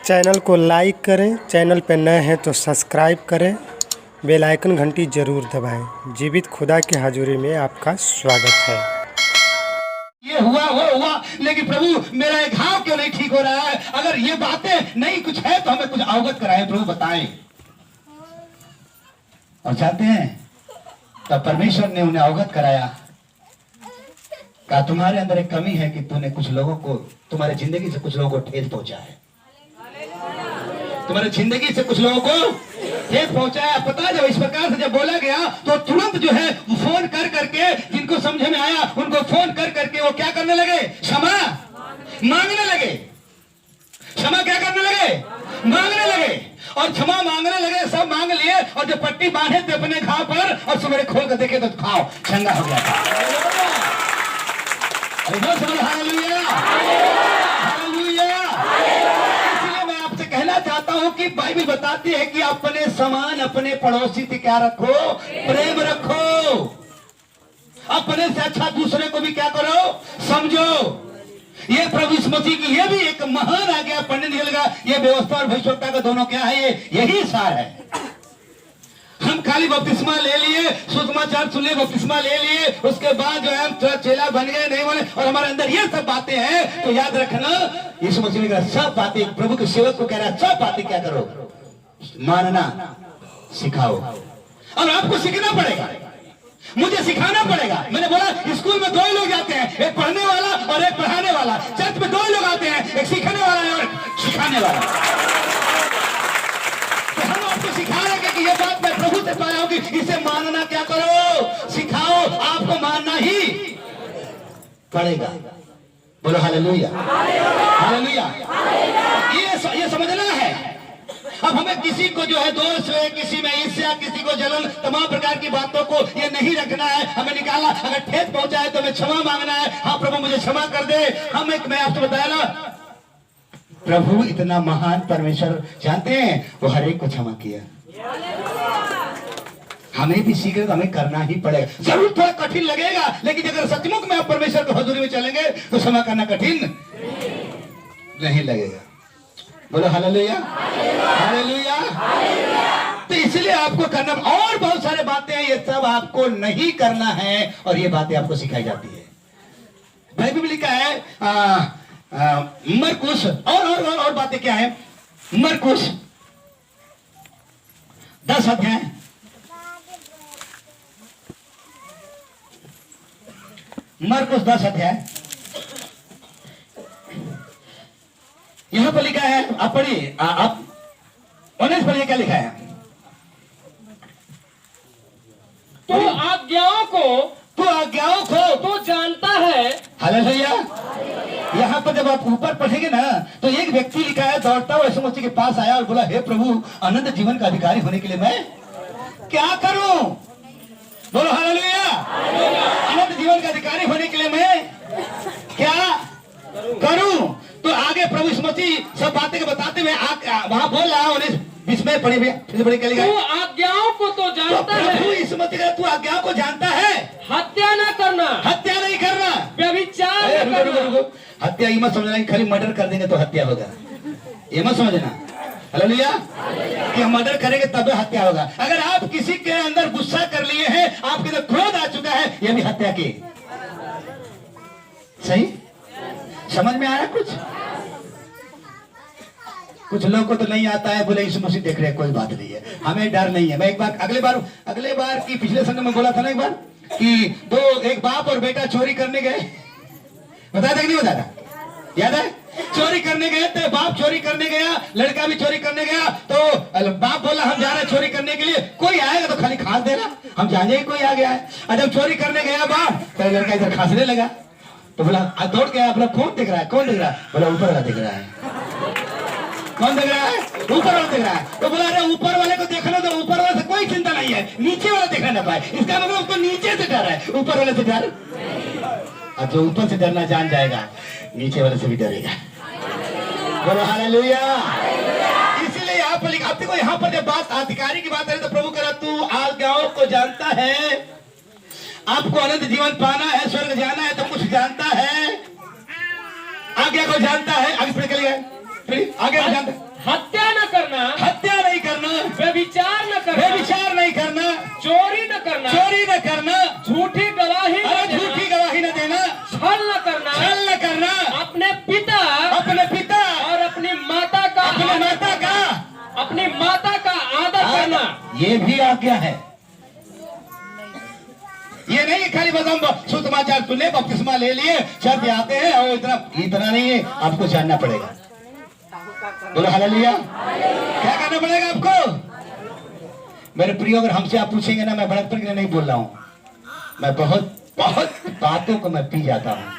Channel को like करें, channel पर नए हैं तो सब्सक्राइब करें, बेल आइकन घंटी ज़रूर दबाएं। जीवित खुदा की हाज़ुरी में आपका स्वागत है। ये हुआ वो हुआ, लेकिन प्रभु मेरा एक घाव क्यों नहीं ठीक हो रहा है? अगर ये बातें नहीं कुछ है तो हमें कुछ अवगत कराएं, प्रभु बताएं। और चाहते हैं तब परमेश्वर ने उन्हें अवगत कराया, कहा तुम्हारे अंदर एक कमी है कि तूने कुछ लोगों को, तुम्हारे जिंदगी से कुछ लोगों को ठेस पहुंचा है। तुम्हारे जिंदगी से कुछ लोगों को ठेस पहुंचाया। पता है, जब इस प्रकार से जब बोला गया तो तुरंत जो है फोन कर करके, जिनको समझ में आया उनको फोन कर करके वो क्या करने लगे? क्षमा मांगने लगे। क्षमा क्या करने लगे? मांगने लगे। और क्षमा मांगने लगे, सब मांग लिए। और जब पट्टी बांधे थे अपने घाव पर और सवेरे खोल कर देखे तो खाओ चंगा हो गया था। Hallelujah, hallelujah. इसलिए मैं आपसे कहना चाहता हूं कि बाइबल बताती है कि अपने समान अपने पड़ोसी से क्या रखो? प्रेम रखो। अपने से अच्छा दूसरे को भी क्या करो? समझो। ये प्रभु यीशु मसीह की ये भी एक महान आज्ञा पढ़ने निकलेगा। ये व्यवस्था और भविष्यवक्ता का दोनों क्या है? ये यही सार है। हम खाली बपतिस्मा ले लिए, सुसमाचार सुन लिए, बपतिस्मा ले लिए, उसके बाद जो है हम चेला बन गए, नहीं बने, और हमारे अंदर ये सब बातें हैं। तो याद रखना, यीशु मसीह ने कहा सब बातें, प्रभु के सेवक को कह रहा है सब बातें क्या करो? मानना सिखाओ। और आपको सीखना पड़ेगा, मुझे सिखाना पड़ेगा। मैंने बोला स्कूल में दो ही लोग जाते हैं, एक पढ़ने वाला और एक पढ़ाने वाला। चर्च में दो ही लोग आते हैं, एक सीखने वाला और एक सिखाने वाला। तो हम आपको सिखा रहे हैं कि ये बात मैं प्रभु से पाया हूं कि इसे मानना क्या करो? सिखाओ। आपको मानना ही पड़ेगा। बोलो हालेलुया, हालेलुया। ये समझना है। अब हमें किसी को जो है दोष है, किसी में ईर्ष्या, किसी को जलन, तमाम प्रकार की बातों को ये नहीं रखना है। हमें निकालना, अगर ठेस पहुंचा है तो हमें क्षमा मांगना है। हाँ प्रभु मुझे क्षमा कर दे। मैं आपसे बताया ना, प्रभु इतना महान परमेश्वर, जानते हैं वो हर एक को क्षमा किया। हमें भी सीखे तो हमें करना ही पड़ेगा। जरूर थोड़ा कठिन लगेगा, लेकिन अगर सचमुच में आप परमेश्वर की हजूरी में चलेंगे तो क्षमा करना कठिन नहीं लगेगा। बोलो हालेलुया, हालेलुया। तो इसलिए आपको करना, और बहुत सारे बातें हैं, ये सब आपको नहीं करना है और ये बातें आपको सिखाई जाती है। बाइबल लिखा है मरकुस, और बातें क्या है? मरकुस 10 अध्याय, मरकुस 10 अध्याय, यहां पर लिखा है, आप पढ़िए, आप 19 पढ़िए क्या लिखा है? तो आज्ञाओं को तो जानता है। हालेलुया। यहाँ पर जब आप ऊपर पढ़ेंगे ना तो एक व्यक्ति लिखा है, दौड़ता हुआ यीशु मसीह के पास आया और बोला, हे प्रभु, अनंत जीवन का अधिकारी होने के लिए मैं क्या करूं? बोलो हालेलुया। अनंत जीवन का अधिकारी होने के लिए मैं क्या करूं? तो आगे प्रभु यीशु मसीह सब बातें के बताते हुए वहां बोल रहा है, इसमें पढ़े बड़े क्या लिखा है? तू आज्ञाओं को तो जानता है। प्रभु यीशु मसीह कहता है, तू आज्ञाओं को जानता है। हत्या न करना, हत्या नहीं करना, व्यभिचार न करना। हत्या ये मत समझना कि खाली मर्डर कर देंगे तो हत्या होगा, ये मत समझना। हालेलुया, कि हम मर्डर करेंगे तब हत्या होगा। अगर आप किसी के अंदर गुस्सा कर लिए हैं, आपके अंदर क्रोध आ चुका है, ये भी हत्या की। सही समझ में आया? कुछ लोगों को तो नहीं आता है, बोले यीशु मसीह देख रहे हैं, कोई बात नहीं है, हमें डर नहीं है। मैं एक बार अगले बार की पिछले संडे में बोला था ना एक बार कि एक बाप और बेटा चोरी करने गए, बताया था कि नहीं बताया? याद है? चोरी करने गए थे, बाप चोरी करने गया, लड़का भी चोरी करने गया। तो बाप बोला हम जा रहे हैं चोरी करने के लिए, कोई आएगा तो खाली खास देना, हम जाने ही कोई आ गया है। और जब चोरी करने गया बाप, तो लड़का इधर खांसने लगा। तो बोला दौड़ गया, बोला कौन देख रहा है? कौन देख रहा है? बोला ऊपर वाला देख रहा है। कौन देख रहा है? ऊपर वाला देख रहा है। तो बोला अरे ऊपर वाले को देखना, तो ऊपर वाले से कोई चिंता नहीं है, नीचे वाला देखना ना पाए। इसका मतलब उसको नीचे से डर है, ऊपर वाले से डर। और जो ऊपर से डरना जान जाएगा, नीचे वाले से भी डरेगा। बोलो हालेलुया। इसलिए यहाँ पर आप देखो, यहाँ पर जब बात अधिकारी की बात है तो प्रभु कह रहा, तू आज्ञाओं को जानता है, आपको अनंत जीवन पाना है, स्वर्ग जाना है, तो कुछ जानता है, आज्ञा को जानता है। आगे पढ़ के लिए फिर आगे आप जानते, हत्या न करना, हत्या नहीं करना, व्यभिचार न करना, व्यभिचार नहीं करना, चोरी न करना, चोरी न करना, झूठी गवाही न अरे देना, झूठी गवाही न देना, छल न करना, छल न करना, अपने पिता और अपनी माता का आदर करना। ये भी आज्ञा है। ये नहीं कि खाली बस हम सुसमाचार सुने, बपतिस्मा ले लिए, शब्द आते हैं और इतना नहीं है, आपको जानना पड़ेगा। बोलो हालेलुया। क्या करना पड़ेगा आपको? मेरे प्रियो, अगर हमसे आप पूछेंगे ना, मैं बड़कपन के लिए नहीं बोल रहा हूँ, मैं बहुत बहुत बातों को मैं पी जाता हूँ,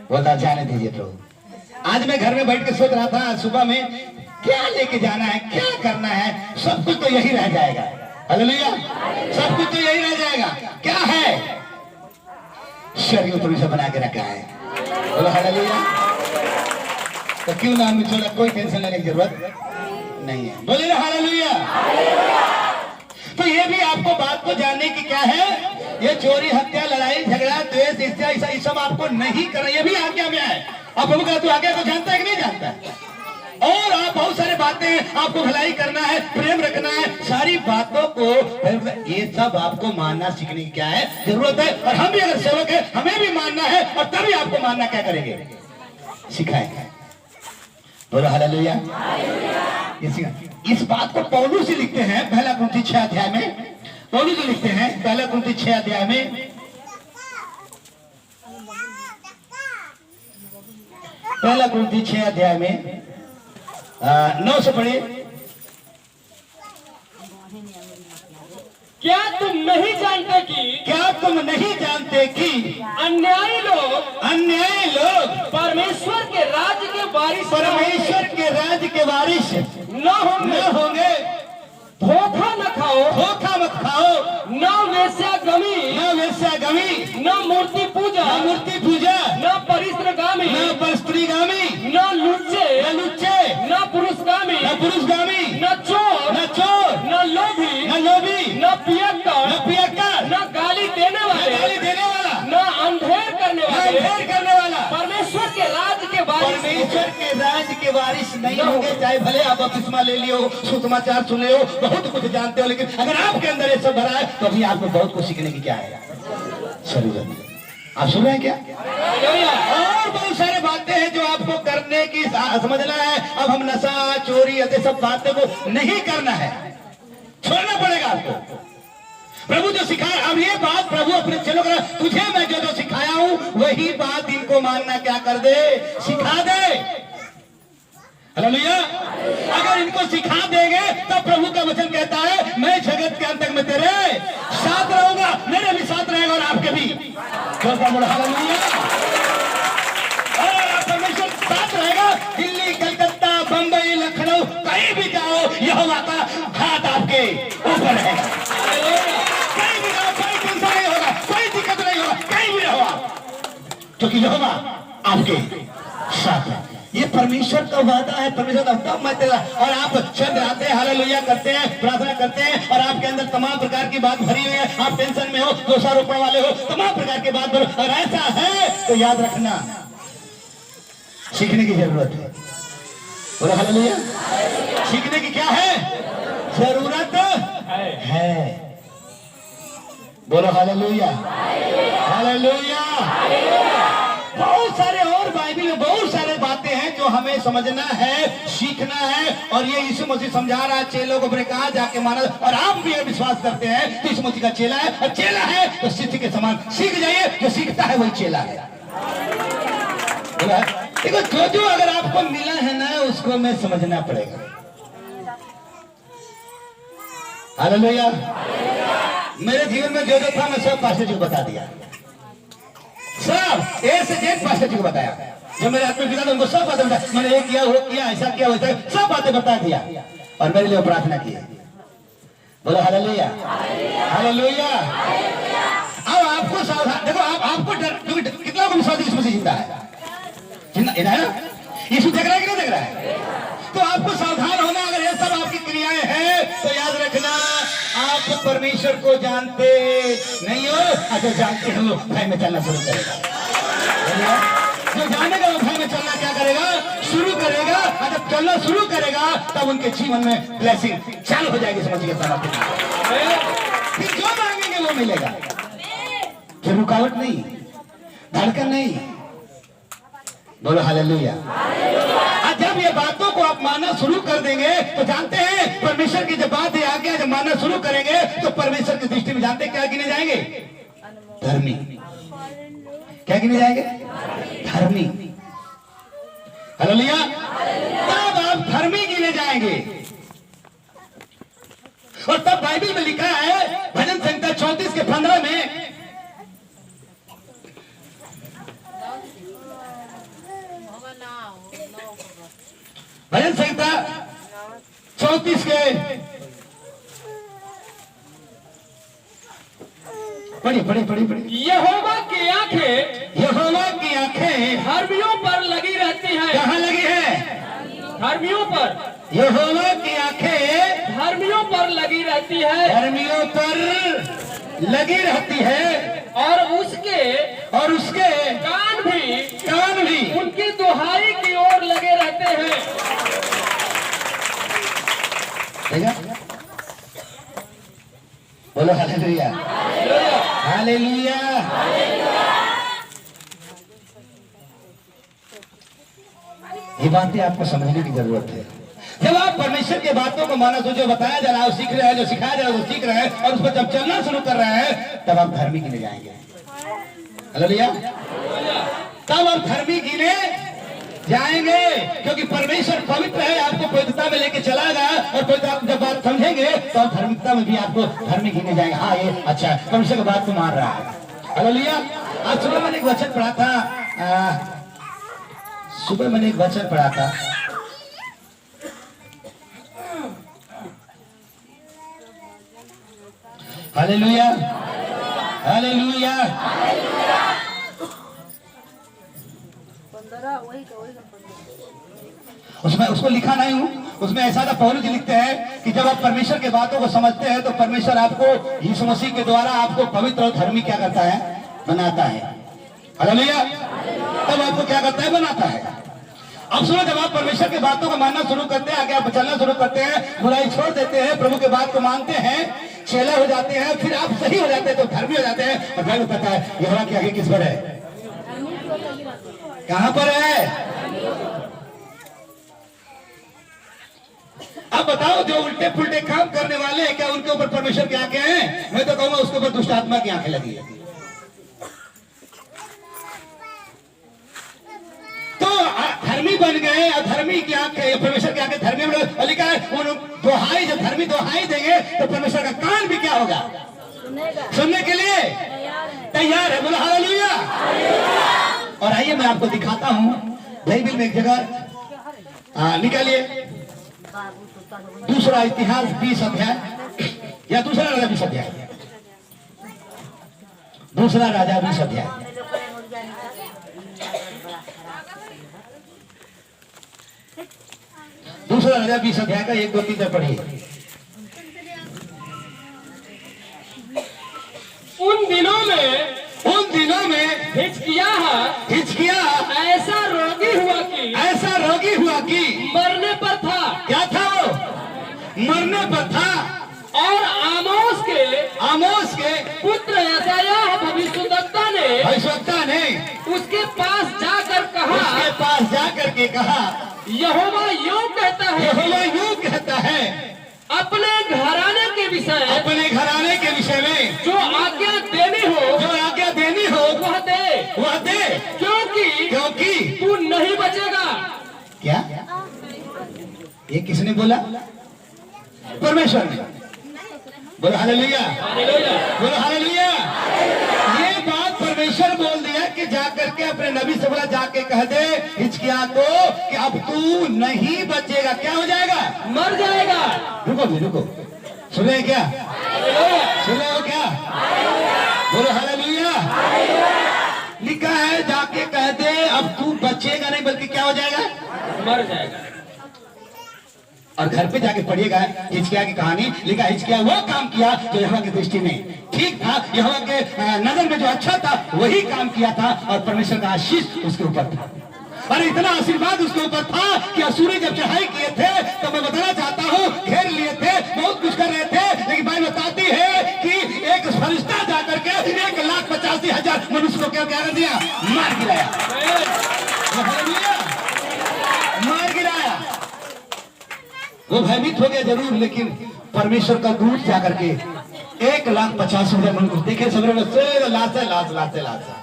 बोलता जाने दीजिए प्रभु। आज मैं घर में बैठ के सोच रहा था सुबह में, क्या लेके जाना है, क्या करना है, सब कुछ तो यही रह जाएगा। हालेलुया। सब कुछ तो यही रह जाएगा। क्या है? शरीर प्रभु से बना के रखा है। बोलो हालेलुया। तो क्यों ना हमें छोड़ा, कोई टेंशन लेने की जरूरत नहीं है। बोले ना हालेलुया। तो ये भी आपको बात को जानने की क्या है, ये चोरी, हत्या, लड़ाई, झगड़ा, द्वेष, ईर्ष्या, ये सब आपको नहीं करना। ये भी आज्ञा में है। आप प्रभु का तो आज्ञा को जानता है कि नहीं जानता है? और आप बहुत सारे बातें, आपको भलाई करना है, प्रेम रखना है, सारी बातों को, ये सब आपको मानना सीखने की क्या है, जरूरत है। और हम भी अगर सेवक है, हमें भी मानना है, और तभी आपको मानना क्या करेंगे, सिखाएंगे। बोलो हालेलुया। इस बात को पौलुस से लिखते हैं पहला कुरिन्थी 6 अध्याय में। पौलुस से लिखते हैं पहला कुरिन्थी 6 अध्याय में, पहला कुरिन्थी 6 अध्याय में 9 से पढ़िए। क्या तुम नहीं जानते कि अन्यायी लोग परमेश्वर के राज्य के वारिस न होंगे। धोखा न खाओ, मत खाओ, न वेश्यागमी, न मूर्ति पूजा, न परिस्त्रगामी, न लुच्चे, न पुरुषगामी, न चोर, न लोभी, न पियक्कर, न गाली देने वाला, न अंधेर करने वाला, परमेश्वर के राज्य के वारिस नहीं होंगे। चाहे भले आप बपतिस्मा ले लियो, सुसमाचार सुन लियो, बहुत कुछ जानते हो, लेकिन अगर आपके अंदर ये सब भरा है, तो अभी आपको बहुत कुछ सीखने की क्या है, जरूरत है। आप सुन रहे हैं क्या? और बहुत सारे बातें हैं जो आपको करने की समझना है। अब हम नशा, चोरी, ऐसे सब बातों को नहीं करना है, छोड़ना पड़ेगा आपको। प्रभु जो सिखाया, अब ये बात प्रभु अपने चलो कर, तुझे मैं जो सिखाया हूं वही बात इनको मानना क्या कर दे, सिखा दे। हालेलुया। अगर इनको सिखा देंगे तब प्रभु का वचन कहता है, मैं जगत के अंत तक में तेरे साथ रहूंगा, मेरे भी साथ रहेगा और आपके भी। हालेलुया। परमेश्वर साथ रहेगा। दिल्ली, कलकत्ता, बंबई, लखनऊ, कहीं भी जाओ, यहोवा का हाथ आपके ऊपर रहेगा। कहीं भी जाओ, कोई टेंशन नहीं होगा, कोई दिक्कत नहीं होगा, कहीं भी रहो, क्योंकि यहोवा आपके साथ है। ये परमेश्वर का वादा है, परमेश्वर का तब मैं तेरा। और आप शब्द आते हैं, हालेलुया करते हैं, प्रार्थना करते हैं, और आपके अंदर तमाम प्रकार की बात भरी हुई है। आप टेंशन में हो, दोषारोपण वाले हो, तमाम प्रकार की बात भरो, और ऐसा है तो याद रखना, सीखने की जरूरत है। बोलो हालेलुया। सीखने की क्या है, जरूरत है। बोलो हालेलुया। हालेलुया। बहुत सारे और बाइबल में बहुत सारे बातें हैं जो हमें समझना है, सीखना है। और ये यीशु मसीह समझा रहा है चेलों को, अपने कहा जाके माना। और आप भी ये विश्वास करते हैं कि यीशु मसीह का चेला है, और चेला है तो शिष्य के समान सीख जाइए। जो सीखता है वही चेला है। देखो, जो अगर आपको मिला है ना, उसको मैं समझना पड़ेगा। हालेलुया। मेरे जीवन में जो था मैं सब पास्टर जी को बता दिया, सब ए से जेड पास्टर जी को बताया। जो मेरे आत्मिक पिता थे उनको सब बातें बताया, मैंने ये किया, वो किया, ऐसा किया, वैसा, सब बातें बता दिया, और मेरे लिए प्रार्थना की। बोलो हालेलुया। हालेलुया। अब आपको सावधान, देखो आपको डर, कितना को विश्वास यीशु मसीह जिंदा है, जिंदा है ना? यीशु देख रहा है कि नहीं देख रहा है? तो आपको सावधान होना। अगर ये सब आपकी क्रियाएं हैं तो याद रखना, आप परमेश्वर को जानते नहीं हो। अगर जानते हो, भाई में चलना शुरू करेगा। जो जानेगा वो भाई में चलना क्या करेगा, शुरू करेगा और जब चलना शुरू करेगा तब उनके जीवन में ब्लेसिंग चालू हो जाएगी। समझिए फिर जो मांगेंगे वो मिलेगा, फिर रुकावट नहीं, धड़कन नहीं। बोलो हालेलुया। जब ये बातों को आप मानना शुरू कर देंगे तो जानते हैं परमेश्वर की जब बात आ गया, जब मानना शुरू करेंगे तो परमेश्वर की दृष्टि में जानते क्या गिने जाएंगे? धर्मी। क्या गिने जाएंगे? धर्मी। हालेलुया। तब आप धर्मी गिने जाएंगे। और तब बाइबल में लिखा है भजन संहिता 34 के 15 में, भजन संहिता 34 के पढ़ी यहोवा की आंखें, यहोवा की आंखें धर्मियों पर लगी रहती है। कहाँ लगी है? धर्मियों पर, यहोवा की आंखें धर्मियों पर लगी रहती है, धर्मियों पर लगी रहती है, और उसके कान भी उनकी दुहाई की ओर लगे रहते हैं। देखा? बोलो हालेलुया। हालेलुया। ये बातें आपको समझने की जरूरत है। जब आप परमेश्वर के बातों को माना, जो बताया जा रहा है, सीख रहे हैं, जो सिखाया जा रहा है, सीख रहे हैं, और उस पर जब चलना शुरू कर रहे हैं तब आप धर्मी गिने जाएंगे। हालेलुया। तब आप धर्मी गिने जाएंगे, क्योंकि परमेश्वर पवित्र है, आपको पवित्रता में लेके चलाएगा। और पवित्रता जब बात समझेंगे तो आप धार्मिकता में भी आपको धर्मी गिने जाएंगे। हाँ ये अच्छा है, परमेश्वर की बात को मान रहा है। हालेलुया। आज सुबह मैंने एक वचन पढ़ा था, हालेलुया। हालेलुया। उसमें उसको लिखा नहीं हूँ, उसमें ऐसा था, पौलुस जी लिखते हैं कि जब आप परमेश्वर की बातों को समझते हैं तो परमेश्वर आपको यीशु मसीह के द्वारा आपको पवित्र और धर्मी क्या करता है? बनाता है। हालेलुया। तब आपको क्या करता है? बनाता है। अब सुनो, जब आप परमेश्वर की बातों को मानना शुरू करते हैं, आगे आप चलना शुरू करते हैं, बुराई छोड़ देते हैं, प्रभु की बात को मानते हैं, चेला हो जाते हैं, फिर आप सही हो जाते हैं तो धर्मी हो जाते हैं। और भाई पता है यहोवा की आगे किस पर है? कहां पर है? अब बताओ, जो उल्टे पुल्टे काम करने वाले हैं, क्या उनके ऊपर परमेश्वर की आंखें हैं? मैं तो कहूंगा उसके ऊपर दुष्ट आत्मा की आंखें लगी है। तो धर्मी बन गए, अधर्मी की आंखें, परमेश्वर की आंखें धर्मी बन। लिखा है दुहाई, जब धर्मी दुहाई देंगे तो परमेश्वर का कान भी क्या होगा? सुनने के लिए तैयार है। बोलो हालेलुया। और आइए मैं आपको दिखाता हूं, बाइबल में एक जगह निकालिए, दूसरा इतिहास 20 अध्याय, या दूसरा राजा 20 अध्याय, दूसरा राजा 20 अध्याय। दूसरा राजा 20 अध्याय का 1, 2, 3 पढ़िए। उन दिनों में हिजकिय्याह ऐसा रोगी हुआ कि मरने पर था। क्या था वो? मरने पर था। और आमोस के पुत्र यशायाह भविष्यद्वक्ता ने उसके पास जाकर के कहा, यहोवा यूं कहता है, अपने घराने के विषय में जो आज्ञा देनी हो वह दे, क्योंकि तू नहीं बचेगा। क्या? ये किसने बोला? परमेश्वर ने। बोलो हालेलुया। बोलो हालेलुया। ये बात परमेश्वर बोल दिया कि जाकर के अपने नबी से बोला, जाके कह दे हिजकिय्याह को कि अब तू नहीं बचेगा। क्या हो जाएगा? मर जाएगा। रुको, सुन रहे क्या? सुन रहे हो क्या? बोलो हालेलुया। लिखा है जाके कह दे अब तू बचेगा नहीं, बल्कि क्या हो जाएगा? मर जाएगा। और घर पे जाके पढ़िएगा हिजकिय्याह की कहानी। लिखा हिजकिय्याह वो काम किया जो यहोवा की दृष्टि में ठीक था, यहोवा के नजर में जो अच्छा था वही काम किया था, और परमेश्वर का आशीष उसके ऊपर था। अरे इतना आशीर्वाद उसके ऊपर था कि असुरी जब चढ़ाई किए थे तो मैं बताना चाहता हूँ घेर लिए थे, बहुत कुछ कर रहे थे, लेकिन बाइबल बताती है कि एक फरिश्ता जाकर के 1,85,000 मनुष्य को क्या कर दिया, मार गिराया, मार गिराया। वो भयभीत हो गया जरूर, लेकिन परमेश्वर का दूत जाकर के 1,50,000 मनुष्य देखे, सब लाश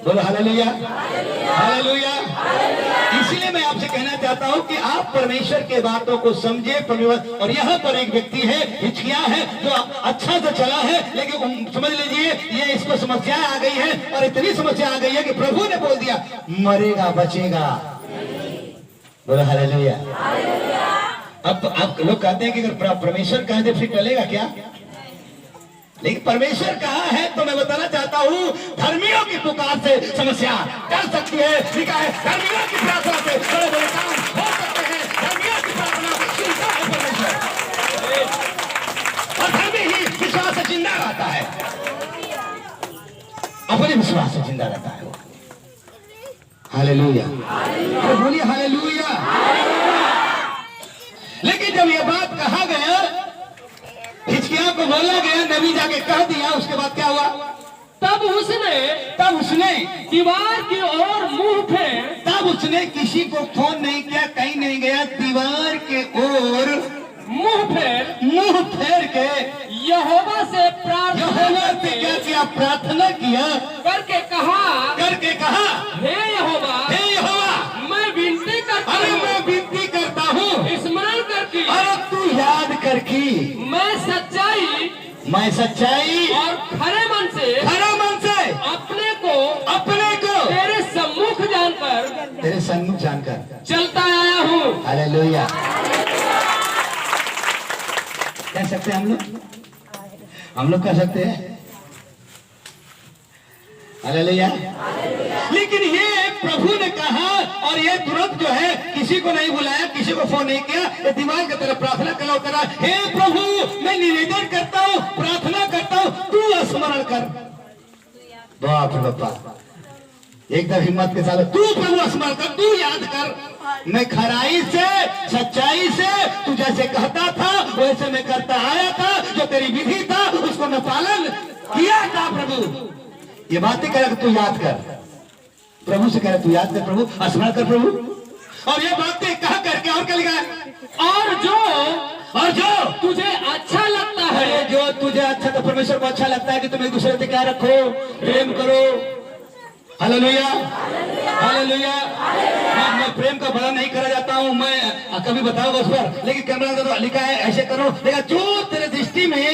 बोलो हालेलुया, हालेलुया। इसीलिए मैं आपसे कहना चाहता हूं कि आप परमेश्वर के बातों को समझे। और यहाँ पर एक व्यक्ति है, हिचकिया है, जो अच्छा से चला है, लेकिन समझ लीजिए ये इसको समस्या आ गई है, और इतनी समस्या आ गई है कि प्रभु ने बोल दिया मरेगा बचेगा। बोलो हालेलुया। अब आप लोग कहते हैं कि अगर परमेश्वर कहे तो फिर टलेगा क्या, लेकिन परमेश्वर कहा है तो मैं बताना चाहता हूँ धर्मियों की पुकार से समस्या टल सकती है। लिखा है धर्मियों की प्रार्थना से बड़े बड़े काम हो सकते हैं। धर्मियों की प्रार्थना सुनता है परमेश्वर, और धर्मी ही विश्वास से जिंदा रहता है, अपने विश्वास से जिंदा रहता है वो। हालेलुया, बोलिए हालेलुया। लेकिन जब यह बात कहा गया, हिचकिया को बोला गया, नबी जाके कह दिया, उसके बाद क्या हुआ, तब उसने दीवार की ओर मुंह फेर, तब उसने किसी को फोन नहीं किया, कहीं नहीं गया, दीवार के ओर मुंह फेर के यहोवा से क्या किया, प्रार्थना किया, करके कहा हे यहोवा, मैं विनती करता हूँ, मैं विनती करता हूँ, स्मरण करके, अरे तू याद करके, मैं सच्चाई और खरे मन से अपने को तेरे सम्मुख जानकर चलता आया हूँ। हालेलुया। कह सकते हैं हम लोग कह सकते हैं हालेलुया। लेकिन ये प्रभु ने कहा, और ये तुरंत जो है किसी को नहीं बुलाया, किसी को फोन नहीं किया, ये दीवार की तरफ प्रार्थना करा, हे प्रभु मैं निवेदन करता हूँ, प्रार्थना करता हूँ, तू स्मरण कर। बाप रे बाप, एकदम हिम्मत के साथ तू प्रभु स्मरण कर, तू याद कर, मैं खराई से सच्चाई से तू जैसे कहता था वैसे मैं करता आया था, जो तेरी विधि था उसको मैं पालन किया था। प्रभु ये बातें कह तू याद कर, प्रभु से कह तू याद कर, प्रभु स्मरण कर प्रभु। और ये बातें कह करके और क्या लिखा है, और जो तुझे अच्छा लगता है, जो तुझे अच्छा, तो परमेश्वर को अच्छा लगता है कि तुम एक दूसरे से क्या रखो, प्रेम करो। Hallelujah, hallelujah. मैं प्रेम का बड़ा नहीं करा जाता हूँ, मैं कभी बताऊंगा उस पर, लेकिन कैमरा तो लिखा है ऐसे करो, लेकिन जो तेरे दृष्टि में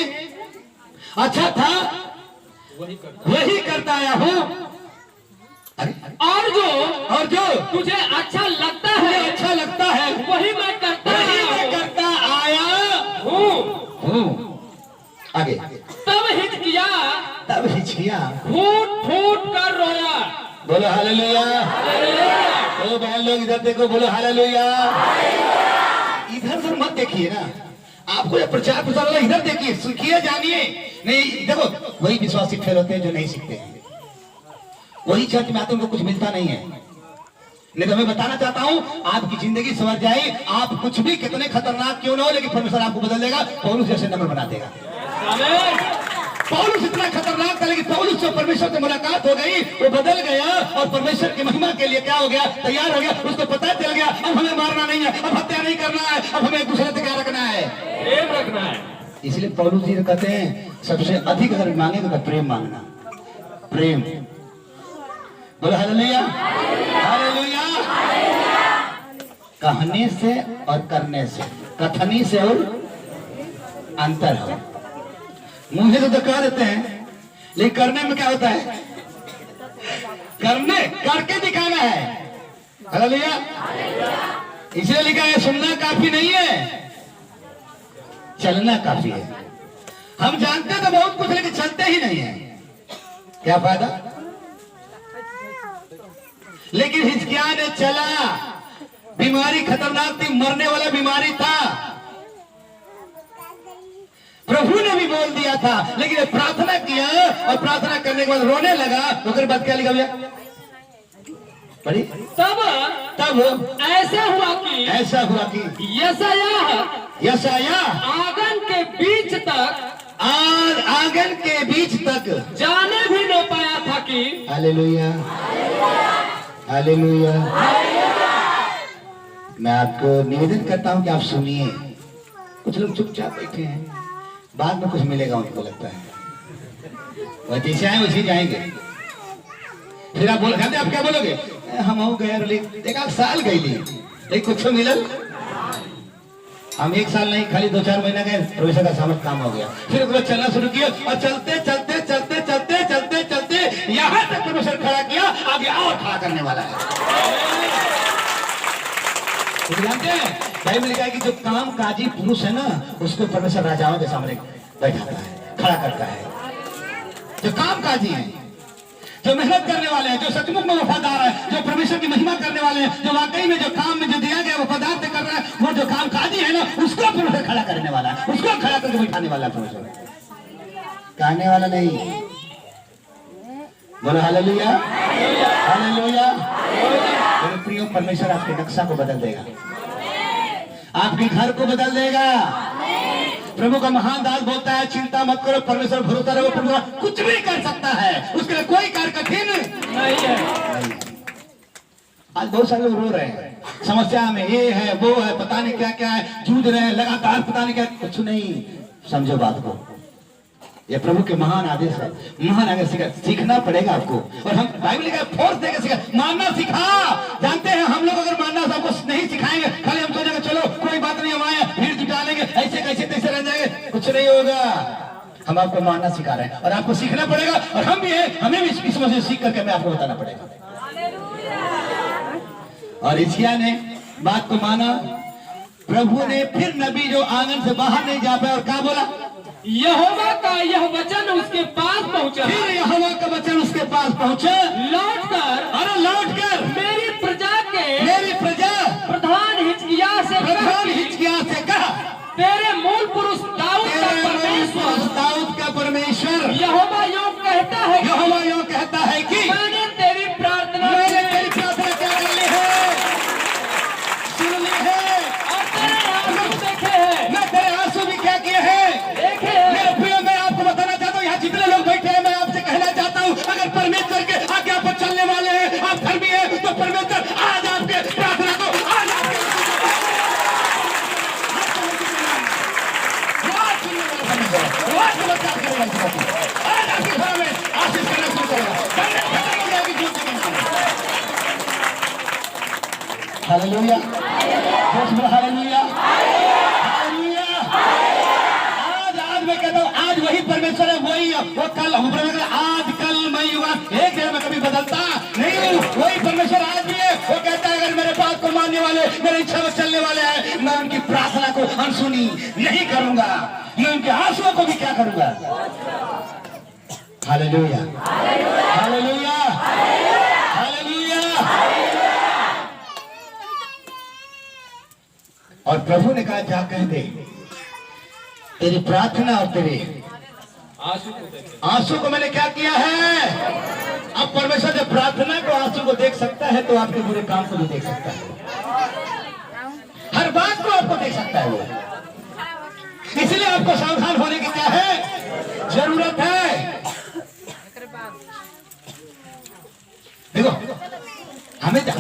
अच्छा था वही करता आया हूँ। और जो तुझे अच्छा लगता है वही मैं करता आया हूँ। आगे तब हिचकिया फूट कर रोया। बोलो हालेलुया। ओ बहन लोग इधर देखो, बोलो हालेलुया। इधर उधर मत देखिए ना, आपको ये प्रचार प्रसार इधर देखिए, सीखिए, जानिए। नहीं देखो, वही विश्वासी फेल होते हैं जो नहीं सीखते हैं, वही चर्च में आते उनको कुछ मिलता नहीं है। नहीं तो मैं बताना चाहता हूँ आपकी जिंदगी संवर जाए, आप कुछ भी कितने खतरनाक क्यों ना हो, लेकिन परमेश्वर आपको बदल देगा, पौलुस जैसे नंबर बना देगा। पौलुस इतना खतरनाक था, लेकिन पौलुस से परमेश्वर से मुलाकात हो गई, वो बदल गया और परमेश्वर की महिमा के लिए क्या हो गया, तैयार हो गया। उसको पता चल गया अब हमें मारना नहीं है, अब हत्या नहीं करना है, अब हमें एक दूसरे से क्या रखना है, प्रेम रखना है। इसलिए पौलुस जी कहते हैं सबसे अधिक अगर मांगेगा तो प्रेम मांगना, प्रेम। बोलो हालेलुया, हालेलुया। कहने से और करने से, कथनी से और अंतर है। मुंह तो कह देते हैं, लेकिन करने में क्या होता है, करके दिखाना है। हालेलुया। इसलिए लिखा है सुनना काफी नहीं है, चलना काफी है। हम जानते तो बहुत कुछ, लेकिन चलते ही नहीं है, क्या फायदा। लेकिन हिजकिय्याह ने चला, बीमारी खतरनाक थी, मरने वाला बीमारी था, प्रभु ने भी बोल दिया था, लेकिन प्रार्थना किया और प्रार्थना करने के बाद रोने लगा। तो बाद क्या लिखा भैया, पढ़ी। तब तब ऐसा हुआ कि यशायाह आंगन के बीच तक आंगन के बीच तक जाने भी न पाया था कि हालेलुया हालेलुया। मैं आपको निवेदन करता हूं कि आप सुनिए। कुछ लोग चुपचाप बैठे हैं, बाद में कुछ मिलेगा उनको लगता है, वह जैसे आए वैसे जाएंगे। फिर आप बोलोगे, आप क्या बोलोगे? हम हो गए एक साल गई लेकिन कुछ तो मिलल। हम 1 साल नहीं, खाली 2-4 महीना गए, प्रोफेसर का सामर्थ काम हो गया। फिर उसको चलना शुरू किया और चलते चलते चलते चलते चलते चलते यहाँ तक प्रोफेसर खड़ा किया, आगे और खड़ा करने वाला है। जानते हैं भाई में लिखा है कि जो काम काजी पुरुष है ना, उसको परमेश्वर राजाओं के सामने बैठाता है, खड़ा करता है। जो काम काजी है, जो मेहनत करने वाले हैं, जो सचमुच में वफादार है, जो परमेश्वर की महिमा करने वाले हैं, जो वाकई में जो काम में जो दिया गया वफादार से कर रहा है, वो जो काम काजी है ना, उसको परमेश्वर खड़ा करने वाला है, उसको खड़ा करके बैठाने वाला है परमेश्वर, कहने वाला नहीं। बोलो हालेलुया हालेलुया। मेरे प्रियो, परमेश्वर आपके नक्शा को बदल देगा, आपके घर को बदल देगा। प्रभु का महान दास बोलता है, चिंता मत करो, परमेश्वर भरोसा रखो, परमेश्वर कुछ भी कर सकता है, उसके लिए कोई कार्य कठिन नहीं है। आज बहुत सारे लोग रो रहे हैं, समस्या में ये है वो है, पता नहीं क्या क्या है, जूझ रहे हैं लगातार, पता नहीं क्या। कुछ नहीं, समझो बात को, ये प्रभु के महान आदेश है, महान आदेश सीखना पड़ेगा आपको। और हम बाइबल का फोर्स देकर सीखा, मानना सिखा। जानते हैं हम लोग अगर मानना सबको नहीं सिखाएंगे, खाली हम सोचेंगे चलो कोई बात नहीं, हम आए भीड़ जुटा लेंगे, ऐसे कैसे तैसे रह जाएंगे, कुछ नहीं होगा। हम आपको मानना सिखा रहे हैं और आपको सीखना पड़ेगा, और हम भी है, हमें भी इस वजह से सीख करके हमें आपको बताना पड़ेगा। और इसिया ने बात को माना, प्रभु ने फिर नबी जो आंगन से बाहर नहीं जा पाया, और क्या बोला? यहोवा का यह वचन उसके पास पहुंचा। फिर यहोवा का वचन उसके पास पहुंचा, लौटकर, अरे लौटकर मेरी प्रजा प्रधान हिजकिय्याह से कहा, तेरे मूल पुरुष दाऊद का परमेश्वर यहोवा यूं कहता है कि मैंने तेरी प्रार्थना क्या कर ली है, सुन ली है, और तेरे आंसू देखे हैं, मैं तेरे आंसू भी क्या किए हैं, देखे हैं। मेरे प्रिय, मैं आपको बताना चाहता हूँ, यहाँ जितने लोग बैठे हैं, मैं आपसे कहना चाहता हूँ, अगर परमेश्वर के आज्ञा पर चलने वाले हैं, आप धर्मी हैं, तो परमेश्वर आज आपके प्रार्थना को आज आपके आज आपके घर में आशीष करना शुरू करेगा। Hallelujah hallelujah hallelujah. आज मैं कहता हूँ, आज वही परमेश्वर है, वही वो कल आज कल मैं युवा एक दिन में कभी बदलता नहीं हूँ। वही परमेश्वर आज भी है, वो कहता है अगर मेरे बात को मानने वाले, मेरी इच्छा में चलने वाले हैं, मैं उनकी प्रार्थना को अनसुनी नहीं करूंगा, मैं उनके आंसुओं को भी क्या करूंगा। Hallelujah hallelujah hallelujah. और प्रभु ने कहा, जा कह दे तेरी प्रार्थना और तेरे आंसू को मैंने क्या किया है। अब परमेश्वर जब प्रार्थना को आंसू को देख सकता है, तो आपके बुरे काम को भी देख सकता है, हर बात को आपको देख सकता है वो। इसलिए आपको सावधान होने की क्या है, जरूरत है। देखो,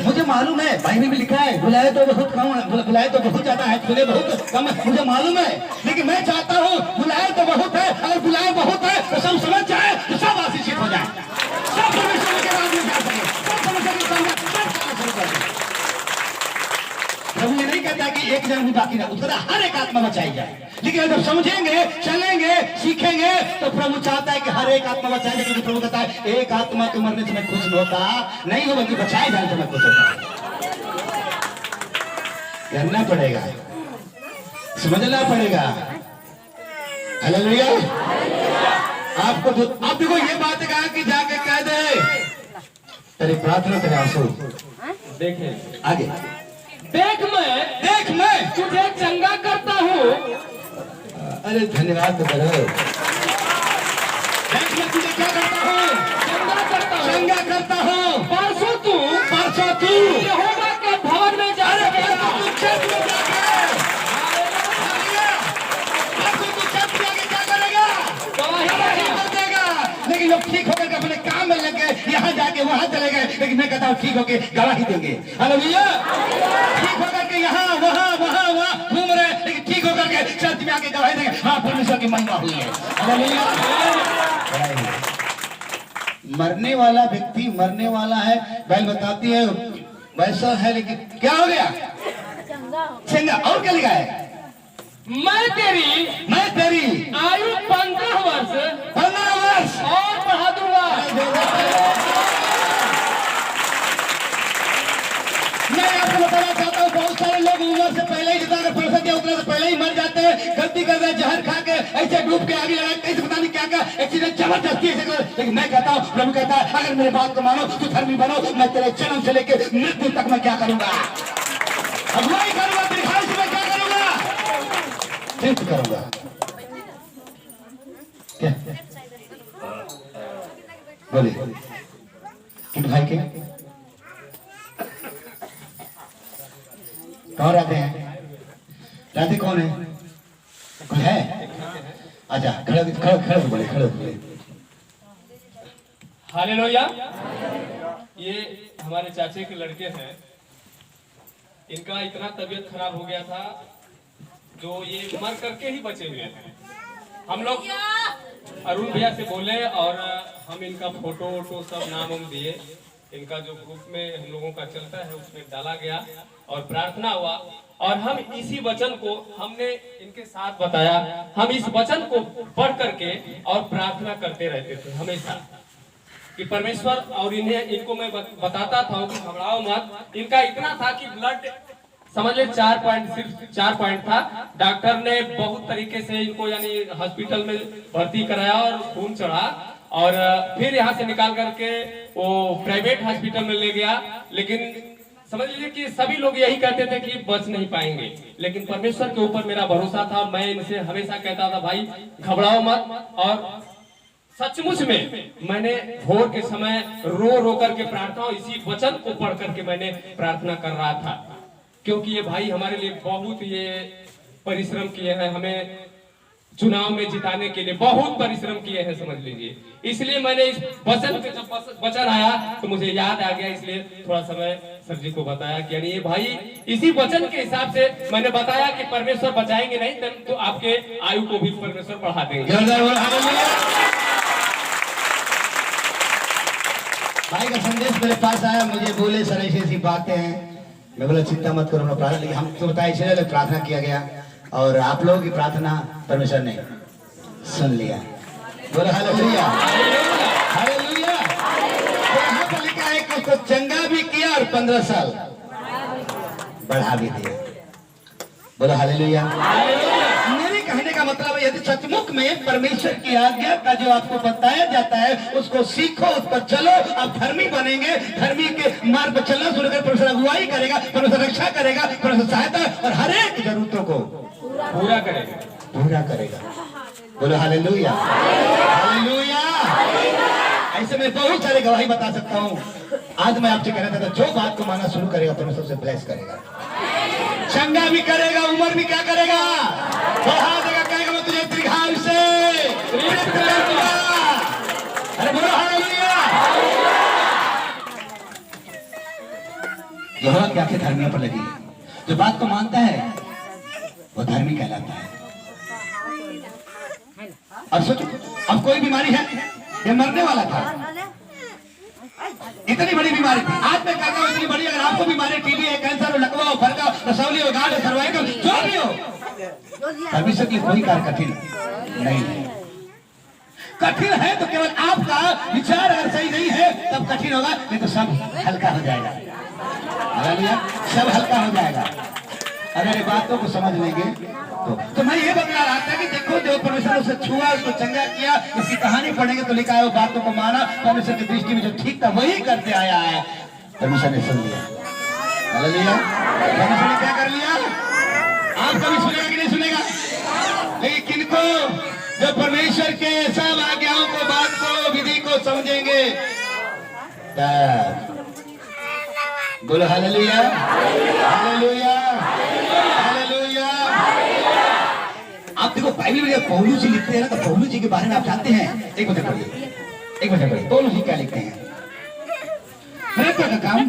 मुझे मालूम है, बाइबल में लिखा है, बुलाए तो बहुत कम, बुलाए तो बहुत ज्यादा है, सुने बहुत कम, मुझे मालूम है, लेकिन मैं चाहता हूँ बुलाए तो बहुत है, अगर बुलाए बहुत है तो सब समझ जाए, तो सब आशीषित हो जाए, सब परमेश्वर के राज में जा सके, सब परमेश्वर के सामने सब कर सके। प्रभु ये नहीं कहता कि एक जन भी बाकी ना, उसका हर एक आत्मा बचाई जाए। लेकिन जब समझेंगे, चलेंगे, सीखेंगे, तो प्रभु चाहता है कि हर एक आत्मा बचाई जाए, क्योंकि प्रभु कहता है एक आत्मा के मरने से मैं खुश होता नहीं हूं, बल्कि बचाए जाने से मैं खुश होता। करना पड़ेगा, समझना पड़ेगा। हालेलुया। आपको तो आप देखो, ये बात कहा कि जाके कह दे तेरी प्रार्थना तेरे आंसू देखे आगे, देख मैं तुझे चंगा करता हूँ। अरे धन्यवाद करो। देख मैं तुझे क्या करता हूँ, चंगा करता हूँ। परसों के वहां चले गए, लेकिन मैं कहता हूँ ठीक होके गवाही देंगे। हालेलुया। ठीक होकर के यहाँ वहां वहां वहां घूम रहे, लेकिन ठीक होकर के चर्च में आके गवाही देंगे, हाँ परमेश्वर की महिमा हुई है। हालेलुया। मरने वाला व्यक्ति मरने वाला है, बैल बताती है वैसा है, लेकिन क्या हो गया? चंगा। और क्या लिखा है? मैं तेरी आयु 15 वर्ष और बढ़ा दूंगा। मैं आपको बताना चाहता हूँ, बहुत सारे लोग उम्र से पहले ही, जितना परसों के उतने से पहले ही मर जाते हैं, गलती कर रहे हैं, जहर खा के ऐसे डूब के आगे लगा, कैसे पता नहीं क्या क्या एक्सीडेंट जबरदस्ती ऐसे कर। लेकिन मैं कहता हूँ, प्रभु कहता है अगर मेरे बात को मानो तो धर्मी बनो, मैं तेरे जन्म से लेके मृत्यु तक मैं क्या करूंगा? अगुवाई करूंगा, दीर्घायु से मैं क्या करूंगा? तीर्थ करूंगा। क्या बोलिए किन भाई के कौन रहते हैं? रहते कौन है? कोई है? अच्छा खड़े खड़े बोले, खड़े बोले। हालेलुया। ये हमारे चाचे के लड़के हैं, इनका इतना तबीयत खराब हो गया था, जो ये मर करके ही बचे हुए थे। हम लोग अरुण भैया से बोले और हम इनका फोटो वोटो सब नाम हम दिए, इनका जो ग्रुप में हम लोगों का चलता है उसमें डाला गया और प्रार्थना हुआ, और हम इसी वचन को हमने इनके साथ बताया, हम इस वचन को पढ़ करके और प्रार्थना करते रहते थे हमेशा कि परमेश्वर, और इनको मैं बताता था कि घबराओ मत। इनका इतना था कि ब्लड समझ ले 4 पॉइंट, सिर्फ 4 पॉइंट था। डॉक्टर ने बहुत तरीके से इनको यानी हॉस्पिटल में भर्ती कराया और खून चढ़ा, और फिर यहाँ से निकाल करके वो प्राइवेट हॉस्पिटल में ले गया। लेकिन समझ लीजिए कि सभी लोग यही कहते थे कि बच नहीं पाएंगे, लेकिन परमेश्वर के ऊपर मेरा भरोसा था। मैं इनसे हमेशा कहता था भाई घबराओ मत, और सचमुच में मैंने भोर के समय रो रो करके प्रार्थना, इसी वचन को पढ़ करके मैंने प्रार्थना कर रहा था, क्योंकि ये भाई हमारे लिए बहुत ये परिश्रम किए हैं, हमें चुनाव में जिताने के लिए बहुत परिश्रम किए हैं, समझ लीजिए। इसलिए मैंने इस वचन के जब वचन आया तो मुझे याद आ गया, इसलिए थोड़ा समय सर जी को बताया कि यानी ये भाई इसी वचन के हिसाब से मैंने बताया कि परमेश्वर बचाएंगे नहीं तो आपके आयु को भी परमेश्वर बढ़ा देंगे। भाई का संदेश मेरे पास आया, मुझे बोले सर ऐसी ऐसी बातें हैं। मैं बोला चिंता मत करो, प्रार्थना, लेकिन हम तो बताया इसलिए प्रार्थना किया गया और आप लोगों की प्रार्थना परमेश्वर ने सुन लिया। बोलो हालेलुया, हालेलुया। यहाँ पर लिखा है कि उसको चंगा भी किया और 15 साल बढ़ा भी दिया। बोलो हालेलुया। मेरे कहने का मतलब है यदि सचमुच में परमेश्वर की आज्ञा का जो आपको बताया जाता है उसको सीखो, उस पर चलो, आप धर्मी बनेंगे। धर्मी के मार्ग पर चलना शुरू कर, परमेश्वर अगुवाई करेगा, परमेश्वर रक्षा करेगा, परमेश्वर सहायता और हर एक जरूरतों को पूरा करेगा, पूरा करेगा। बोलो हालेलुया, हालेलुया। ऐसे में बहुत सारे गवाही बता सकता हूँ। आज मैं आपसे कहना चाहता, जो बात को मानना शुरू करेगा परमेश्वर से ब्लेस करेगा, चंगा भी करेगा, उम्र भी क्या करेगा, बढ़ा देगा, कहेगा मैं तुझे दीर्घायु से तृप्त करूंगा। अरे बोलो हालेलुया। यहोवा की आंखें धर्मियों पर लगी है, जो बात को मानता है वो धर्मी कहलाता है। अब सोचो, अब कोई बीमारी है, ये मरने वाला था, इतनी बड़ी बीमारी थी। आज मैं कहता हूँ इतनी बड़ी, अगर आपको बीमारी टीबी है, कैंसर हो, लकवा हो, फरका, रसौली हो, गांठ हो, सर्वाइकल, जो भी हो, परमेश्वर के लिए कोई कार्य कठिन नहीं है। कठिन है तो केवल आपका विचार अगर सही नहीं है तब कठिन होगा, नहीं तो सब हल्का हो जाएगा। सब हल्का हो जाएगा अगर ये बातों को समझ लेंगे तो मैं ये बता रहा था कि देखो जो परमेश्वर उसे छुआ, उसको चंगा किया, इसकी कहानी पढ़ेंगे तो लिखा है वो बातों को माना, परमेश्वर की दृष्टि में जो ठीक था वही करते आया है, परमेश्वर ने सुन लिया। हालेलुया। परमेश्वर ने क्या कर लिया? आप कभी सुनेगा कि नहीं सुनेगा? लेकिन किनको? जो परमेश्वर के सब आज्ञाओं को, बात को, विधि को समझेंगे। बोलो हालेलुया, हालेलुया, हालेलुया। आप देखो बाइबल में पौलुस जी लिखते हैं ना, तो पौलुस जी के बारे में आप जानते हैं? एक मिनट पढ़िए, एक मिनट पढ़िए, पौलुस जी क्या लिखते हैं? प्रेरित्व का काम।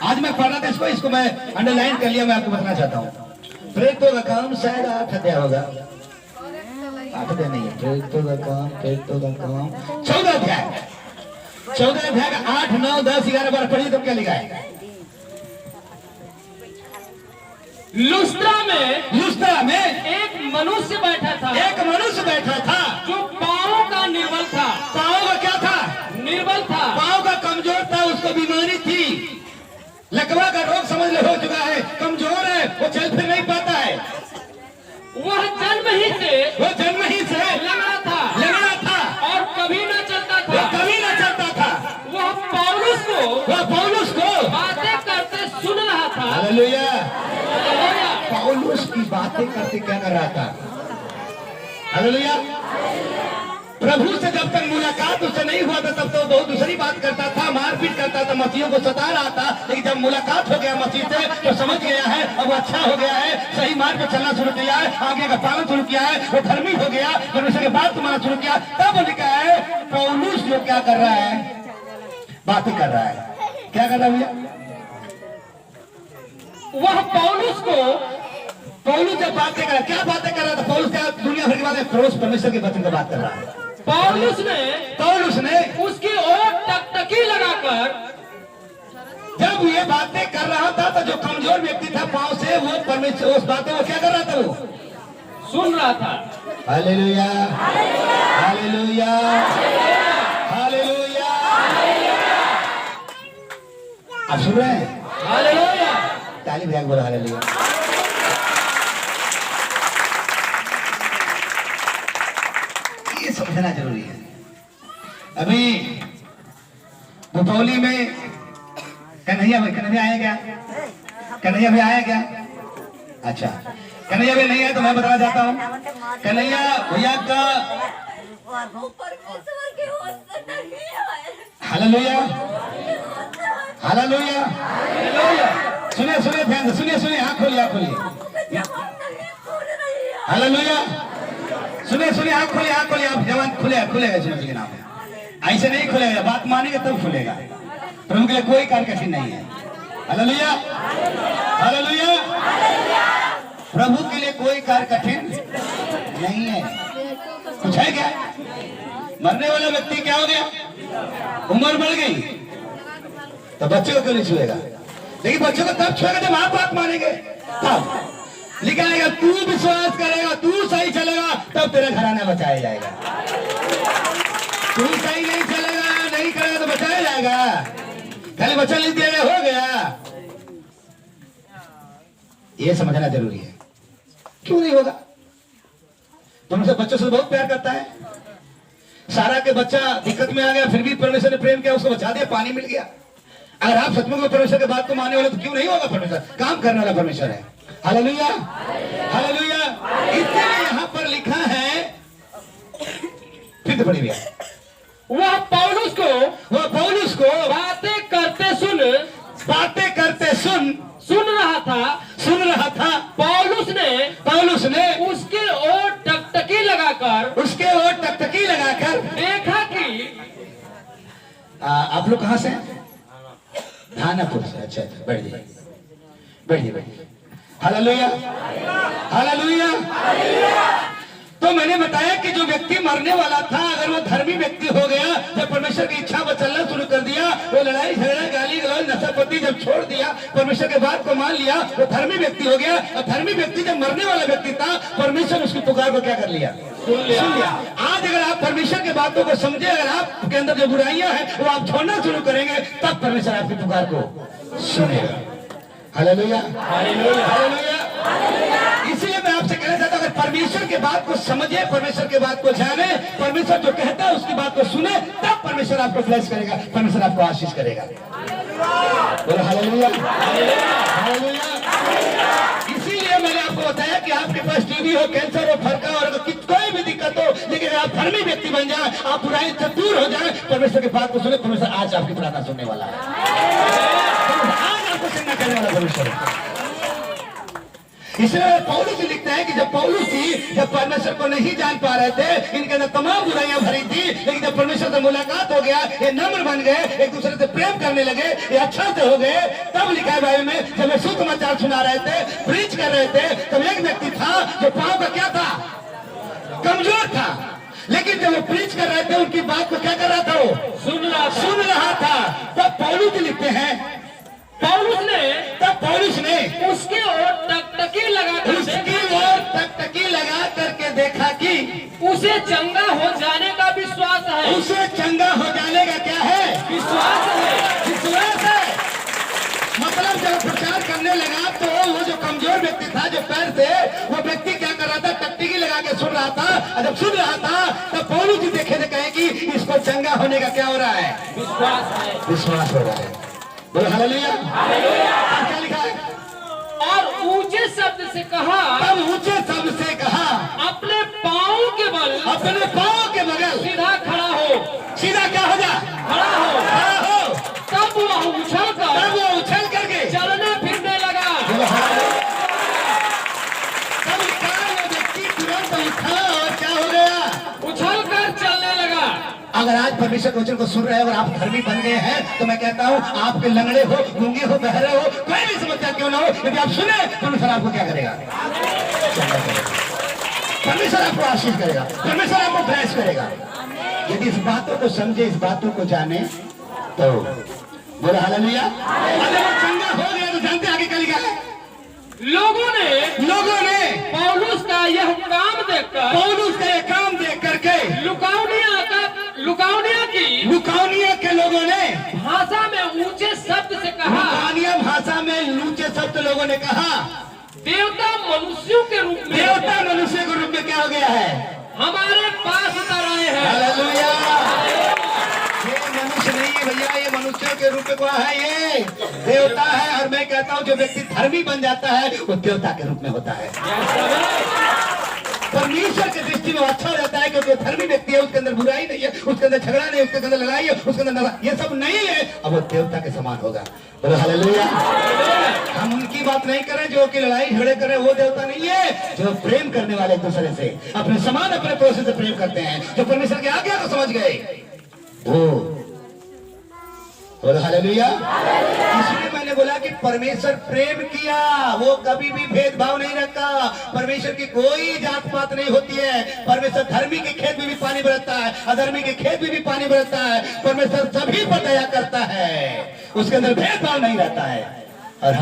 आज मैं पढ़ रहा था इसको, इसको मैं अंडरलाइन कर लिया, मैं आपको बताना चाहता हूँ। प्रेरित्व का काम शायद 8 अध्याय होगा, 8 अध्याय नहीं है, प्रेरित्व का काम 14 अध्याय, 14 अध्याय का 8, 9, 10, 11, 12 पढ़िए तो क्या लिखा है। लुस्त्रा में एक मनुष्य बैठा था जो पाँव का निर्बल था। पाँव का क्या था? निर्बल था। पाँव का कमजोर था, उसको बीमारी थी, लकवा का रोग समझ लो हो चुका है, कमजोर है, वो चल फिर नहीं पाता है। वह जन्म ही से लंगड़ा था और कभी न चलता था। वह पौलुस को बातें करते सुन रहा था। हालेलुया। पौलुस की बातें करते क्या कर रहा था? हालेलुया। प्रभु से जब तक मुलाकात उससे नहीं हुआ था तब तो बहुत दूसरी बात करता था, मारपीट करता था, मसीहों को सता रहा था। लेकिन जब मुलाकात हो गया मसीह से तो समझ गया है, अब वो अच्छा हो गया है, सही मार्ग पर चलना शुरू किया है, आगे का पालन शुरू किया है, वो धर्मी हो गया, परमेश्वर की बात मानना शुरू किया। तब वो लिखा है पौलुस जो क्या कर रहा है? बातें कर रहा है। क्या कर रहा है भैया? वह पौलुस जब बातें कर रहा, क्या बातें कर रहा था? पौलुस क्या दुनिया भर की बातें, परमेश्वर के वचन की बात कर रहा है। पौलुस ने उसकी ओर टकटकी लगाकर जब ये बातें कर रहा था तो जो कमजोर व्यक्ति था पांव से, वो परमेश्वर उस बातें वो क्या कर रहा था? वो सुन रहा था। Hallelujah, hallelujah, hallelujah. आप सुन रहे हैं? हालेलुया। ताली बजा के बोलो हालेलुया। ये समझना जरूरी है। अभी भोपाली में कन्हैया आया क्या? कन्हैया भाई आया क्या? अच्छा, कन्हैया भाई नहीं है तो मैं बताना चाहता हूँ। कन्हैया भैया का हालेलुया, हालेलुया। सुनिए ध्यान से, सुनिए, आँख खोलिए, हालेलुया। सुनिए, आँख खोलिए, आप जवान खुलेगा सुनिए के नाम है। ऐसे नहीं खुलेगा, बात मानेंगे तब खुलेगा। प्रभु के लिए कोई कार्य कठिन नहीं है। Hallelujah, hallelujah. प्रभु के लिए कोई कार्य कठिन नहीं है। कुछ है क्या? मरने वाला व्यक्ति क्या हो गया? उम्र बढ़ गई तो बच्चे को क्यों नहीं छुएगा? लेकिन बच्चों को तब छुएगा जब आप बात मानेंगे। तब लिखा है तू विश्वास करेगा, तू सही चलेगा, तब तेरा घराना बचाया जाएगा। तू सही नहीं चलेगा, नहीं करेगा तो बचाया जाएगा। खाली वचन लिख दिया हो गया, ये समझना जरूरी है। क्यों नहीं होगा? परमेश्वर बच्चों से बहुत प्यार करता है। सारा के बच्चा दिक्कत में आ गया, फिर भी परमेश्वर ने प्रेम किया, उसको बचा दिया, पानी मिल गया। अगर आप सचमुच परमेश्वर के बात को मानने वाले तो क्यों नहीं होगा? परमेश्वर काम करने वाला परमेश्वर है। Hallelujah, hallelujah. इसलिए यहाँ पर लिखा है, फिर तो पढ़ी भैया, वह पौलुस को बातें करते सुन रहा था। पौलुस ने उसके ओर टकटकी लगाकर देखा कि आप लोग कहां से हैं? धानापुर से। अच्छा, बैठिए। Hallelujah, hallelujah. तो मैंने बताया कि जो व्यक्ति मरने वाला था, अगर वो धर्मी व्यक्ति हो गया, जब परमेश्वर की इच्छा पर चलना शुरू कर दिया, वो लड़ाई झगड़ा, गाली गलौज, नशापत्ती जब छोड़ दिया, परमेश्वर के बात को मान लिया, वो धर्मी व्यक्ति हो गया। और धर्मी व्यक्ति जब मरने वाला व्यक्ति था, परमेश्वर उसकी पुकार को क्या कर लिया? सुन लिया। आज अगर आप परमेश्वर की बातों को समझे, अगर आपके अंदर जो बुराइयां हैं वो आप छोड़ना शुरू करेंगे, तब परमेश्वर आपकी पुकार को सुनेगा। Hallelujah, hallelujah, hallelujah. इसलिए मैं आपसे कहना चाहता हूं, अगर परमेश्वर के बात को समझे, परमेश्वर के बात को जाने, परमेश्वर जो कहता है उसकी बात को सुने, तब परमेश्वर आपको ब्लेस करेगा, परमेश्वर आपको आशीष करेगा। बोलो हालेलुया, हालेलुया। इसीलिए मैंने आपको बताया कि आपके पास टीबी हो, कैंसर हो, फरका और कोई भी दिक्कत हो, लेकिन आप धर्मी व्यक्ति बन जाए, आप बुराई से दूर हो जाए, परमेश्वर की बात को सुने, परमेश्वर आज आपकी प्रार्थना सुनने वाला है। आज आपको सुनना करने वाला परमेश्वर है। इसलिए पौलुस लिखता है कि जब पौलुस जी जब परमेश्वर को नहीं जान पा रहे थे, इनके अंदर तमाम बुराइयां भरी थी, लेकिन जब परमेश्वर से मुलाकात हो गया, ये नम्र बन गए, एक दूसरे से प्रेम करने लगे, ये अच्छा से हो गए, तब लिखा है बाइबल में जब वे सुसमाचार सुना रहे थे, प्रीच कर रहे थे, तब एक व्यक्ति था जो पांव का क्या था, कमजोर था, लेकिन जब वो प्रीच कर रहे थे उनकी बात को क्या कर रहा था, वो सुन रहा था। तब पौलुस लिखते हैं, पौलुस ने उसके ओर टकटकी लगा करके देखा कि उसे चंगा हो जाने का विश्वास है। उसे चंगा हो जाने का क्या है, विश्वास है। मतलब जब प्रचार करने लगा तो वो जो कमजोर व्यक्ति था, जो पैर से, वो व्यक्ति क्या कर रहा था, टकटकी लगा के सुन रहा था, और जब सुन रहा था तब पौलुस जी देखे थे, कहे कि इसको चंगा होने का क्या हो रहा है, विश्वास हो रहा है। बोलो हालेलुया। क्या लिखा है, और ऊंचे शब्द से कहा, तब ऊंचे शब्द से कहा, अपने पाँव के बल सीधा खड़ा क्या हो जा, खड़ा हो। तब वह उछल करके चलने फिरने लगा। तब व्यक्ति तुरंत उठा और क्या हो गया, उछल कर चलने लगा। अगर आज परमेश्वर के वचन को सुन रहे हैं और आप धर्मी बन गए हैं, तो मैं कहता हूँ आपके लंगड़े हो, गूंगे हो, बहरे हो, कोई भी समस्या क्यों ना हो, यदि आप सुने परमेश्वर आपको क्या करेगा, परमेश्वर आपको आशीष करेगा, परमेश्वर आपको ब्लेस करेगा। यदि इस बातों को समझे, इस बातों को जाने, तो बोला हालेलुया। अगर वो चंगा हो गया तो जानते आगे क्या लिखा है, लोगों ने पौलुस का यह काम देख करके लुकाउनिया के लोगों ने भाषा में ऊंचे शब्द से कहा, लुकाउनिया भाषा में ऊंचे शब्द लोगों ने कहा, देवता मनुष्यों के रूप में क्या हो गया है, हमारे पास उतर आए हैं। हालेलुया। ये मनुष्य नहीं है भैया, ये मनुष्यों के रूप में कौन है, ये देवता है। और मैं कहता हूँ जो व्यक्ति धर्मी बन जाता है वो देवता के रूप में होता है। परमेश्वर की दृष्टि में अच्छा हो जाता है, क्योंकि धर्मी व्यक्ति है, उसके अंदर बुराई नहीं है, उसके अंदर झगड़ा नहीं, उसके अंदर लड़ाई है, उसके अंदर ये सब नहीं है, अब वो देवता के समान होगा। बोलो हालेलुया। हम उनकी बात नहीं करें जो कि लड़ाई झगड़े करें, वो देवता नहीं है। जो प्रेम करने वाले एक दूसरे से, अपने समान, अपने पड़ोसी से प्रेम करते हैं, जो परमेश्वर की आज्ञा को समझ गए, वो। बोलो हालेलुया। इसलिए मैंने बोला कि परमेश्वर प्रेम किया, वो कभी भी भेदभाव नहीं रखता। परमेश्वर की कोई जात पात नहीं होती है। परमेश्वर धर्मी के खेत में भी पानी बरसता है, अधर्मी के खेत में भी पानी बरसता है। परमेश्वर सभी पर दया करता है, उसके अंदर भेदभाव नहीं रहता है। और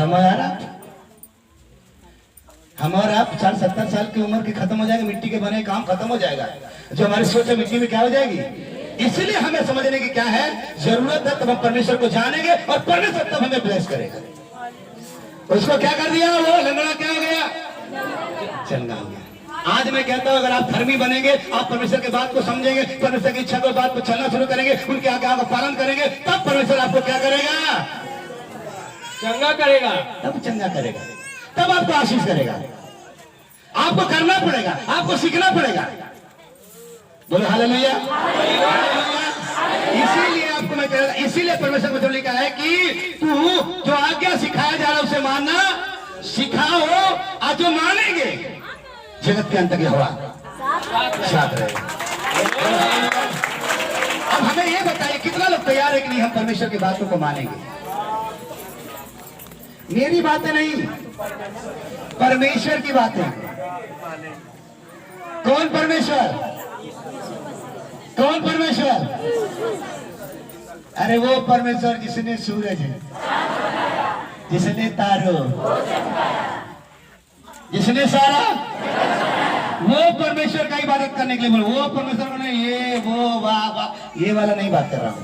हमारा 60-70 साल की उम्र की खत्म हो जाएगा, मिट्टी के बने काम खत्म हो जाएगा, जो हमारी सोच है मिट्टी में क्या हो जाएगी। इसलिए हमें समझने की क्या है जरूरत है, तब हम परमेश्वर को जानेंगे और परमेश्वर तब हमें ब्लेस करेगा। उसको क्या कर दिया, वो लंगड़ा क्या हो गया, चंगा हो गया। आज मैं कहता हूं अगर आप धर्मी बनेंगे, आप परमेश्वर की बात को समझेंगे, परमेश्वर की इच्छा को बात को चलना शुरू करेंगे, उनकी आज्ञा का पालन करेंगे, तब परमेश्वर आपको क्या करेगा, चंगा करेगा। तब चंगा करेगा, तब आपको आशीष करेगा। आपको करना पड़ेगा, आपको सीखना पड़ेगा। बोलो हालेलुया। इसीलिए आपको मैं कह रहा, इसीलिए परमेश्वर को लिखा है कि तू जो आज्ञा सिखाया जा रहा है उसे मानना सिखाओ, और जो मानेंगे जगत के अंत की हवा साथ रहेगा। अब हमें ये बताइए कितना लोग तैयार है कि नहीं हम परमेश्वर की बातों को मानेंगे। मेरी बातें नहीं, परमेश्वर की बातें। कौन परमेश्वर, कौन परमेश्वर, अरे वो परमेश्वर जिसने सूरज है, जिसने तारों, जिसने सारा, वो परमेश्वर का इबादत करने के लिए बोलो। वो परमेश्वर को नहीं, ये वो वाह वाह ये वाला नहीं बात कर रहा हूं।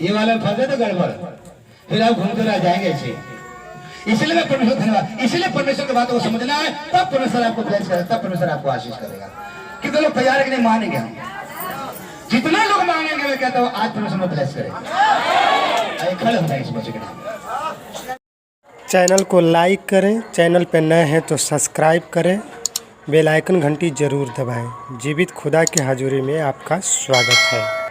ये वाला फंसे तो गड़बड़, फिर आप घूमते रह जाएंगे ऐसे। इसलिए मैं परमेश्वर धन्यवाद, इसलिए परमेश्वर की बातों को समझना है, तब परमेश्वर आपको ब्लेस करेगा, तब परमेश्वर आपको आशीष करेगा। कितने लोग तैयार है कि नहीं मानेंगे हम? जितना लोग मानेंगे मैं कहता हूँ आज परमेश्वर में ब्लेस करेगा। खड़े हो जाए इस मौके के नाम। चैनल को लाइक करें, चैनल पर नए हैं तो सब्सक्राइब करें, बेल आइकन घंटी जरूर दबाएं। जीवित खुदा की हाज़ुरी में आपका स्वागत है।